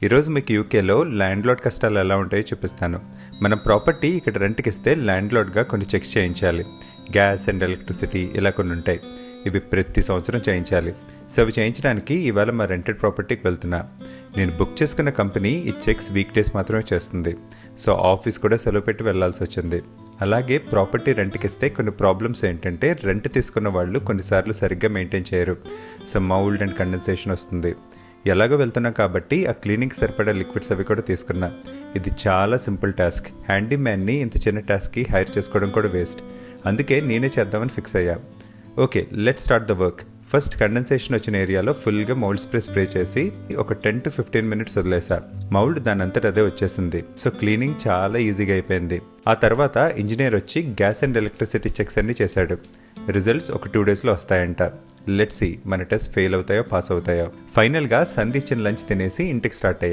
ఈరోజు మీకు యూకేలో ల్యాండ్లార్డ్ కష్టాలు ఎలా ఉంటాయో చూపిస్తాను. మనం ప్రాపర్టీ ఇక్కడ రెంట్కి ఇస్తే ల్యాండ్లార్డ్గా కొన్ని చెక్స్ చేయించాలి. గ్యాస్ అండ్ ఎలక్ట్రిసిటీ ఇలా కొన్ని ఉంటాయి. ఇవి ప్రతి సంవత్సరం చేయించాలి. సో అవి చేయించడానికి ఇవాళ మా రెంటెడ్ ప్రాపర్టీకి వెళ్తున్నా. నేను బుక్ చేసుకున్న కంపెనీ ఈ చెక్స్ వీక్ డేస్ మాత్రమే చేస్తుంది. సో ఆఫీస్ కూడా సెలవు పెట్టి వెళ్లాల్సి వచ్చింది. అలాగే ప్రాపర్టీ రెంట్కి ఇస్తే కొన్ని ప్రాబ్లమ్స్ ఏంటంటే రెంట్ తీసుకున్న వాళ్ళు కొన్నిసార్లు సరిగ్గా మెయింటైన్ చేయరు. సో మౌల్డ్ అండ్ కండెన్సేషన్ వస్తుంది. ఎలాగో వెళ్తున్నా కాబట్టి ఆ క్లీనింగ్కి సరిపడా లిక్విడ్స్ అవి కూడా తీసుకున్నా. ఇది చాలా సింపుల్ టాస్క్. హ్యాండీ మ్యాన్ని ఇంత చిన్న టాస్క్కి హైర్ చేసుకోవడం కూడా వేస్ట్. అందుకే నేనే చేద్దామని ఫిక్స్ అయ్యా. Okay, let start the work. First condensation వచ్చిన ఏరియాలో ఫుల్గా మౌల్డ్ స్ప్రే చేసి ఒక 10 to 15 minutes వదిలేసా. మౌల్డ్ దాని అంతటా అదే వచ్చేసింది. సో క్లీనింగ్ చాలా ఈజీగా అయిపోయింది. ఆ తర్వాత ఇంజనీర్ వచ్చి గ్యాస్ అండ్ ఎలక్ట్రిసిటీ చెక్స్ అన్ని చేశాడు. రిజల్ట్స్ ఒక 2 daysలో వస్తాయంట. లెట్స్ సీ మన టెస్ట్ ఫెయిల్ అవుతాయో పాస్ అవుతాయో. ఫైనల్గా సంధి ఇచ్చిన లంచ్ తినేసి ఇంటికి స్టార్ట్ అయ్యాయి.